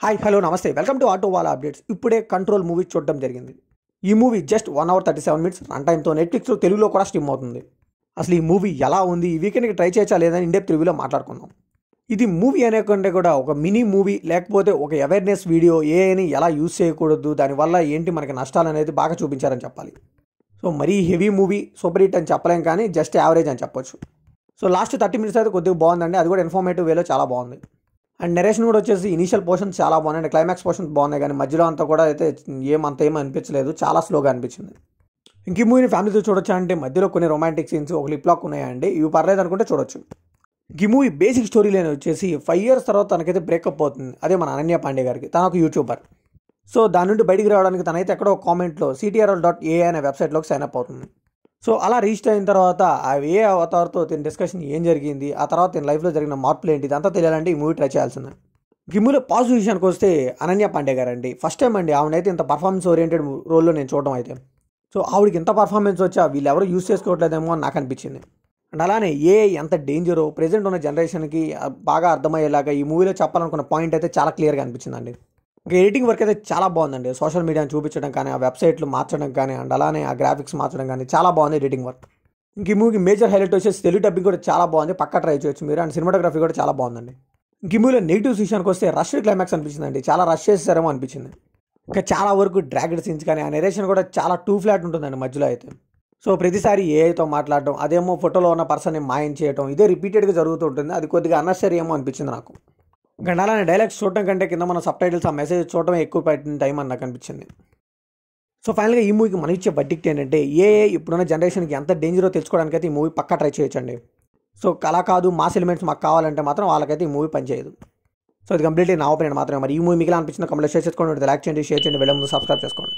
Hi hello నమస్తే welcome to auto Wala updates. ఇప్పుడే control movie చూడడం జరిగింది. ఈ movie just 1 hour 37 minutes run టైమ్తో నెట్ఫ్లిక్స్లో తెలుగులో కూడా స్ట్రీమ్ అవుతుంది. అసలు ఈ మూవీ ఎలా ఉంది, ఈ వీకెండ్కి ట్రై చేయచ్చా లేదని ఇండెప్త్ రివ్యూలో మాట్లాడుకుందాం. ఇది మూవీ అనే కంటే కూడా ఒక మినీ మూవీ, లేకపోతే ఒక అవేర్నెస్ వీడియో. ఏఐని ఎలా యూజ్ చేయకూడదు, దానివల్ల ఏంటి మనకి నష్టాలు అనేది బాగా చూపించారని చెప్పాలి. సో మరీ హెవీ మూవీ, సూపర్ హిట్ అని చెప్పలేం, కానీ జస్ట్ యావరేజ్ అని చెప్పొచ్చు. సో లాస్ట్ 30 minutes అయితే కొద్దిగా బాగుందండి. అది కూడా ఇన్ఫర్మేటివ్ వేలో చాలా బాగుంది. అండ్ నెరేషన్ కూడా వచ్చేసి ఇనీషియల్ పోర్షన్స్ చాలా బాగున్నాయి, అండ్ క్లైమాక్స్ పోర్షన్స్ బాగున్నాయి, కానీ మధ్యలో అంతా కూడా అయితే ఏం అనిపించలేదు, చాలా స్లోగా అనిపించింది. ఇంక ఈ మూవీని ఫ్యామిలీతో చూడొచ్చా అంటే మధ్యలో కొన్ని రొమాంటిక్ సీన్స్, ఒక లిప్ లాక్ ఉన్నాయండి, ఇవి పర్లేదు అనుకుంటే చూడొచ్చు. ఈ మూవీ బేసిక్ స్టోరీ లైన్ వచ్చేసి 5 years తర్వాత తనకైతే బ్రేకప్ అవుతుంది. అదే మన అనన్య పాండే గారికి. తన ఒక యూట్యూబర్. సో దాని నుండి బయటికి రావడానికి తనైతే ఎక్కడో కామెంట్లో ctrl.ai అనే వెబ్సైట్లోకి సైన్అప్ అవుతుంది. సో అలా రిజిస్టర్ అయిన తర్వాత ఆ ఏ అవతార్తో తిన డిస్కషన్ ఏం జరిగింది, ఆ తర్వాత తిన లైఫ్లో జరిగిన మార్పులు ఏంటి, ఇదంతా తెలియాలంటే ఈ మూవీ ట్రై చేయాల్సిందే. ఈ మూవీలో పాజిటివ్ విషయానికి వస్తే అనన్య పాండే గారు అండి. ఫస్ట్ టైం అండి ఆవిడైతే ఇంత పర్ఫార్మెన్స్ ఓరియంటెడ్ రోల్లో నేను చూడడం అయితే. సో ఆవిడకి ఇంత పర్ఫార్మెన్స్ వచ్చా వీళ్ళు ఎవరు యూస్ చేసుకోవట్లేదేమో అని నాకు అనిపించింది. అండ్ అలానే ఎంత డేంజరో ప్రెజెంట్ ఉన్న జనరేషన్కి బాగా అర్థమయ్యేలాగా ఈ మూవీలో చెప్పాలనుకున్న పాయింట్ అయితే చాలా క్లియర్గా అనిపించిందండి. ఇంకా ఎడిటింగ్ వర్క్ అయితే చాలా బాగుందండి. సోషల్ మీడియాని చూపించడం కానీ, ఆ వెబ్సైట్లు మార్చడం కానీ, అండ్ అలానే ఆ గ్రాఫిక్స్ మార్చడం కానీ చాలా బాగుంది ఎడిటింగ్ వర్క్. ఇంక ఈ మూవీకి మేజర్ హైలైట్ వచ్చేసి తెలుగు డబ్బింగ్ కూడా చాలా బాగుంది, పక్కా ట్రై చేయొచ్చు మీరు. అండ్ సినిమాటోగ్రఫీ కూడా చాలా బాగుందండి. ఇంక ఈ మూవీలో నెగిటివ్స్ విషయానికి వస్తే రష్ క్లైమాక్స్ అనిపించిందండి. చాలా రష్ చేసేసారేమో అనిపించింది. ఇంకా చాలా వరకు డ్రాగెడ్ సీన్స్ కానీ, ఆ నెరేషన్ కూడా చాలా టూ ఫ్లాట్ ఉంటుందండి మధ్యలో అయితే. సో ప్రతిసారి ఏఐతో మాట్లాడడం, అదేమో ఫోటోలో ఉన్న పర్సన్ని మాయం చేయడం, ఇదే రిపీటెడ్గా జరుగుతూ ఉంటుంది. అది కొద్దిగా అన్నెసరీ ఏమో అనిపించింది నాకు. ఇంకా అలానే డైలాగ్స్ చూడటం కంటే కింద మన సబ్ టైటిల్స్, ఆ మెసేజ్ చూడటమే ఎక్కువ పెట్టిన టైం అని నాకు అనిపించింది. సో ఫైనల్గా ఈ మూవీకి మనం ఇచ్చే బడ్జెక్ట్ ఏంటంటే ఏఐ ఇప్పుడున్న జనరేషన్కి ఎంత డేంజరో తెలుసుకోవడానికి అయితే ఈ మూవీ పక్కా ట్రై చేయొచ్చండి. సో అలా కాదు మాస్ ఎలిమెంట్స్ మాకు కావాలంటే మాత్రం వాళ్ళకైతే ఈ మూవీ పనిచేయదు. సో ఇది కంప్లీట్లీ నా ఒపీనియన్ మాత్రమే. మరి ఈ మూవీ మీకు ఎలా అనిపించిందో కమెంట్లో షేర్ చేసుకోండి, లైక్ చేయండి, షేర్ చేయండి, వెళ్ళే ముందు సబ్స్క్రైబ్ చేసుకోండి.